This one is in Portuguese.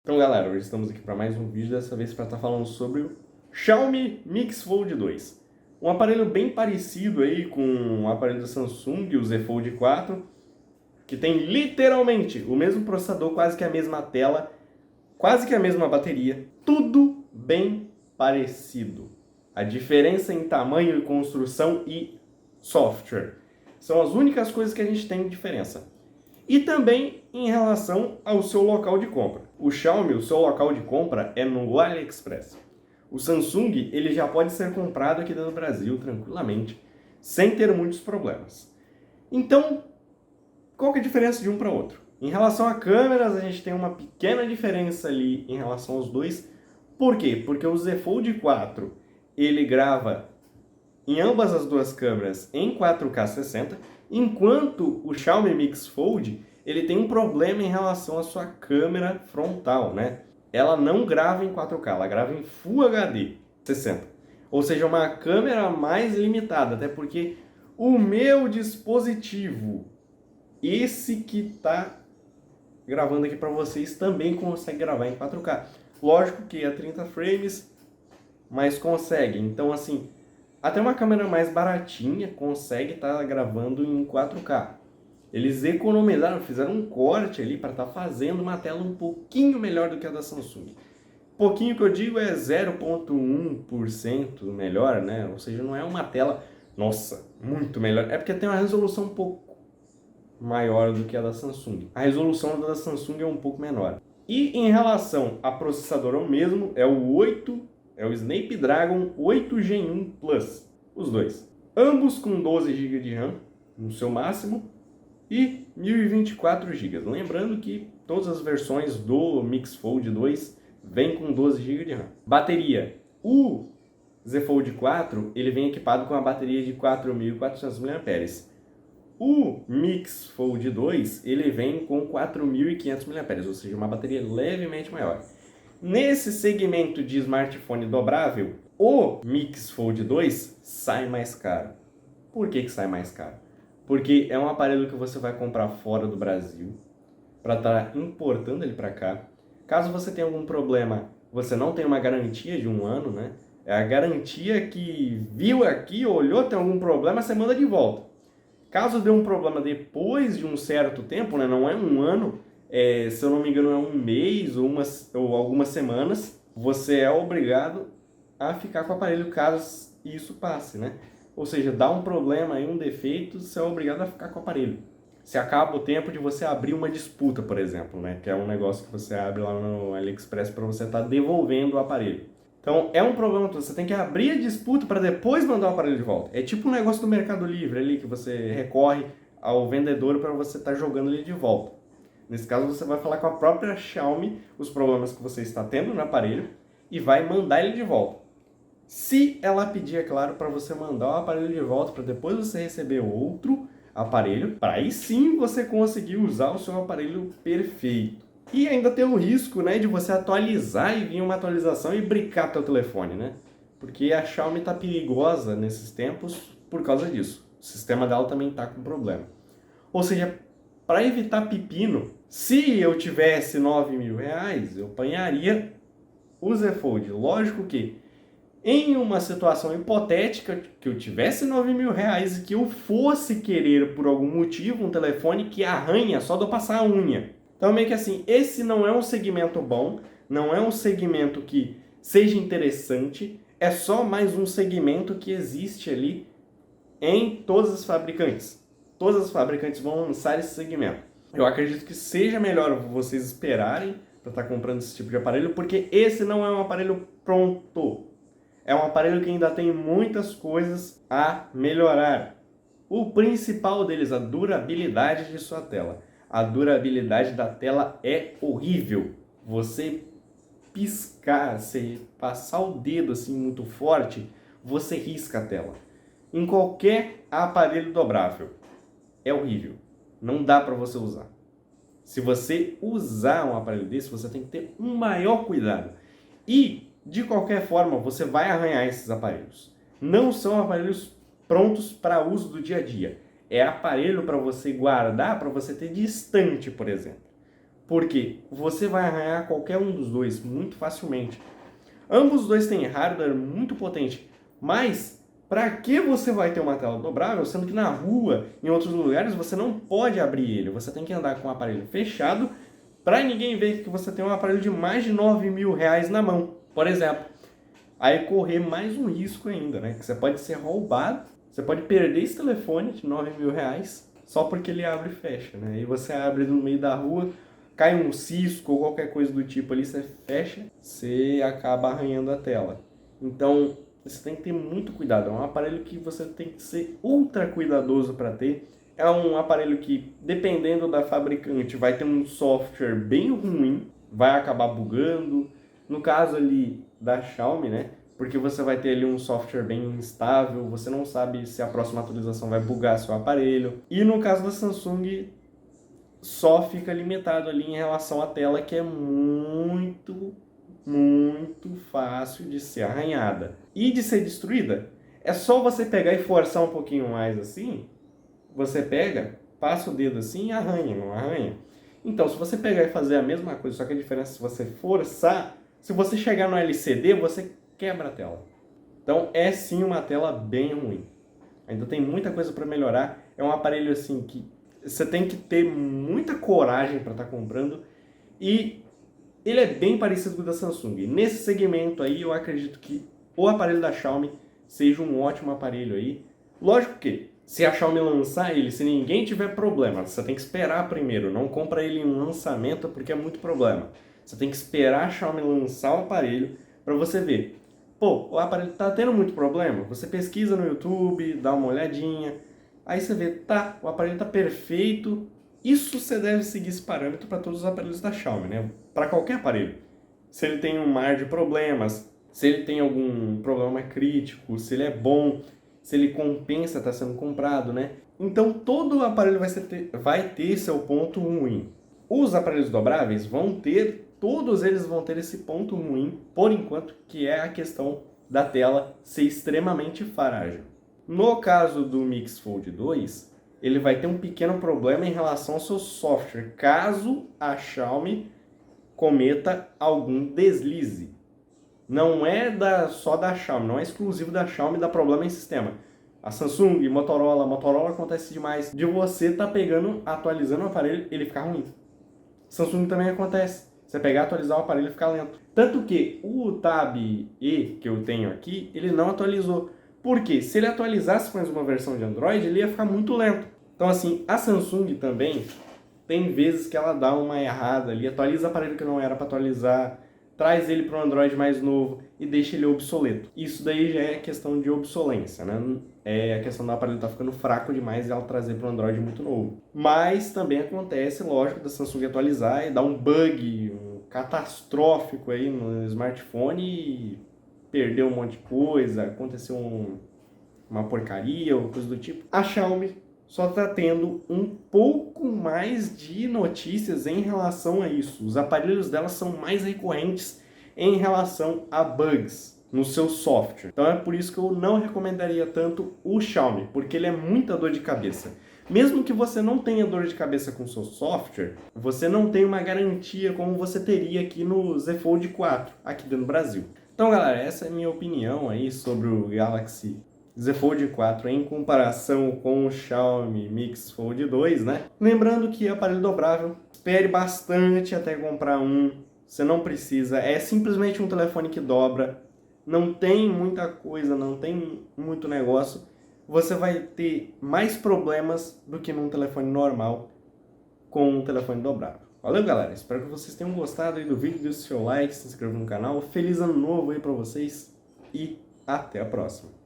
Então galera, hoje estamos aqui para mais um vídeo, dessa vez para estar falando sobre o Xiaomi Mix Fold 2. Um aparelho bem parecido aí com o aparelho da Samsung, o Z Fold 4, que tem literalmente o mesmo processador, quase que a mesma tela, quase que a mesma bateria, tudo bem parecido. A diferença em tamanho e construção e software são as únicas coisas que a gente tem de diferença. E também em relação ao seu local de compra. O Xiaomi, o seu local de compra é no AliExpress. O Samsung, ele já pode ser comprado aqui no Brasil tranquilamente, sem ter muitos problemas. Então, qual que é a diferença de um para outro? Em relação a câmeras, a gente tem uma pequena diferença ali em relação aos dois. Por quê? Porque o Z Fold 4, ele grava em ambas as duas câmeras em 4K 60, enquanto o Xiaomi Mix Fold, ele tem um problema em relação à sua câmera frontal, né? Ela não grava em 4K, ela grava em Full HD 60. Ou seja, uma câmera mais limitada, até porque o meu dispositivo, esse que está gravando aqui para vocês, também consegue gravar em 4K. Lógico que é 30 frames, mas consegue. Então, assim, até uma câmera mais baratinha consegue estar gravando em 4K. Eles economizaram, fizeram um corte ali para estar fazendo uma tela um pouquinho melhor do que a da Samsung. Pouquinho que eu digo é 0,1% melhor, né? Ou seja, não é uma tela, nossa, muito melhor. É porque tem uma resolução um pouco maior do que a da Samsung. A resolução da Samsung é um pouco menor. E em relação a processador, é o mesmo, é o Snapdragon 8 Gen 1 Plus, os dois. Ambos com 12 GB de RAM no seu máximo e 1024 GB. Lembrando que todas as versões do Mix Fold 2 vêm com 12 GB de RAM. Bateria. O Z Fold 4 ele vem equipado com a bateria de 4.400 mAh. O Mix Fold 2 ele vem com 4.500 mAh, ou seja, uma bateria levemente maior. Nesse segmento de smartphone dobrável, o Mix Fold 2 sai mais caro. Por que sai mais caro? Porque é um aparelho que você vai comprar fora do Brasil, para estar importando ele para cá. Caso você tenha algum problema, você não tem uma garantia de 1 ano, né? É a garantia que viu aqui, olhou, tem algum problema, você manda de volta. Caso dê um problema depois de um certo tempo, né? Não é 1 ano, se eu não me engano é 1 mês ou algumas semanas, você é obrigado a ficar com o aparelho caso isso passe, né? Ou seja, dá um problema aí, um defeito, você é obrigado a ficar com o aparelho. Se acaba o tempo de você abrir uma disputa, por exemplo, né? Que é um negócio que você abre lá no AliExpress para você estar devolvendo o aparelho. Então, é um problema, você tem que abrir a disputa para depois mandar o aparelho de volta. É tipo um negócio do Mercado Livre ali, que você recorre ao vendedor para você estar jogando ele de volta. Nesse caso, você vai falar com a própria Xiaomi os problemas que você está tendo no aparelho e vai mandar ele de volta. Se ela pedir, é claro, para você mandar o aparelho de volta para depois você receber outro aparelho, para aí sim você conseguir usar o seu aparelho perfeito. E ainda tem o risco, né, de você atualizar e vir uma atualização e brincar teu telefone, né? Porque a Xiaomi tá perigosa nesses tempos por causa disso. O sistema dela também tá com problema. Ou seja, para evitar pepino, se eu tivesse R$9.000, eu apanharia o Z Fold. Lógico que em uma situação hipotética que eu tivesse R$9.000 e que eu fosse querer por algum motivo um telefone que arranha só de eu passar a unha. Então meio que assim, esse não é um segmento bom, não é um segmento que seja interessante, é só mais um segmento que existe ali em todas as fabricantes. Todas as fabricantes vão lançar esse segmento. Eu acredito que seja melhor vocês esperarem para estar comprando esse tipo de aparelho, porque esse não é um aparelho pronto. É um aparelho que ainda tem muitas coisas a melhorar. O principal deles, a durabilidade de sua tela. A durabilidade da tela é horrível. Você piscar, você passar o dedo assim muito forte, você risca a tela. Em qualquer aparelho dobrável. É horrível. Não dá para você usar. Se você usar um aparelho desse, você tem que ter um maior cuidado. E de qualquer forma, você vai arranhar esses aparelhos. Não são aparelhos prontos para uso do dia a dia. É aparelho para você guardar, para você ter distante, por exemplo. Porque você vai arranhar qualquer um dos dois muito facilmente. Ambos os dois têm hardware muito potente, mas para que você vai ter uma tela dobrável, sendo que na rua, em outros lugares, você não pode abrir ele. Você tem que andar com o aparelho fechado para ninguém ver que você tem um aparelho de mais de 9 mil reais na mão, por exemplo. Aí correr mais um risco ainda, né? Que você pode ser roubado, você pode perder esse telefone de 9 mil reais só porque ele abre e fecha, né? E você abre no meio da rua, cai um cisco ou qualquer coisa do tipo ali, você fecha, você acaba arranhando a tela. Então, você tem que ter muito cuidado. É um aparelho que você tem que ser ultra cuidadoso para ter. É um aparelho que, dependendo da fabricante, vai ter um software bem ruim, vai acabar bugando. No caso ali da Xiaomi, né? Porque você vai ter ali um software bem instável, você não sabe se a próxima atualização vai bugar seu aparelho. E no caso da Samsung, só fica limitado ali em relação à tela, que é muito fácil de ser arranhada. E de ser destruída, é só você pegar e forçar um pouquinho mais assim, você pega, passa o dedo assim e arranha, não arranha? Então, se você pegar e fazer a mesma coisa, só que a diferença é se você forçar, se você chegar no LCD, você quebra a tela. Então, é sim uma tela bem ruim. Ainda tem muita coisa para melhorar. É um aparelho assim que você tem que ter muita coragem para estar comprando e ele é bem parecido com o da Samsung. Nesse segmento aí, eu acredito que o aparelho da Xiaomi seja um ótimo aparelho aí. Lógico que, se a Xiaomi lançar ele, se ninguém tiver problema, você tem que esperar primeiro. Não compra ele em um lançamento porque é muito problema. Você tem que esperar a Xiaomi lançar o aparelho para você ver. Pô, o aparelho tá tendo muito problema? Você pesquisa no YouTube, dá uma olhadinha. Aí você vê, tá, o aparelho tá perfeito. Isso você deve seguir esse parâmetro para todos os aparelhos da Xiaomi, né? Para qualquer aparelho. Se ele tem um mar de problemas, se ele tem algum problema crítico, se ele é bom, se ele compensa estar sendo comprado, né? Então todo aparelho vai ter seu ponto ruim. Os aparelhos dobráveis vão ter, todos eles vão ter esse ponto ruim, por enquanto, que é a questão da tela ser extremamente frágil. No caso do Mix Fold 2, ele vai ter um pequeno problema em relação ao seu software, caso a Xiaomi cometa algum deslize. Não é só da Xiaomi, não é exclusivo da Xiaomi dar problema em sistema. A Samsung, Motorola acontece demais de você tá pegando, atualizando o aparelho, ele ficar ruim. Samsung também acontece. Você pegar, atualizar o aparelho e ficar lento. Tanto que o Tab E que eu tenho aqui, ele não atualizou. Por quê? Se ele atualizasse mais uma versão de Android, ele ia ficar muito lento. Então assim, a Samsung também tem vezes que ela dá uma errada ali, atualiza o aparelho que não era para atualizar, traz ele para um Android mais novo e deixa ele obsoleto. Isso daí já é questão de obsolência, né? É a questão do aparelho estar ficando fraco demais e ela trazer para um Android muito novo. Mas também acontece, lógico, da Samsung atualizar e dar um bug catastrófico aí no smartphone e perder um monte de coisa, aconteceu uma porcaria ou coisa do tipo. A Xiaomi só está tendo um pouco mais de notícias em relação a isso. Os aparelhos dela são mais recorrentes em relação a bugs no seu software. Então é por isso que eu não recomendaria tanto o Xiaomi, porque ele é muita dor de cabeça. Mesmo que você não tenha dor de cabeça com o seu software, você não tem uma garantia como você teria aqui no Z Fold 4, aqui dentro do Brasil. Então, galera, essa é a minha opinião aí sobre o Galaxy Z Fold 4 em comparação com o Xiaomi Mix Fold 2, né? Lembrando que aparelho dobrável, espere bastante até comprar um. Você não precisa, é simplesmente um telefone que dobra. Não tem muita coisa, não tem muito negócio. Você vai ter mais problemas do que num telefone normal com um telefone dobrável. Valeu, galera. Espero que vocês tenham gostado aí do vídeo. Deixe seu like, se inscreva no canal. Feliz ano novo aí pra vocês e até a próxima.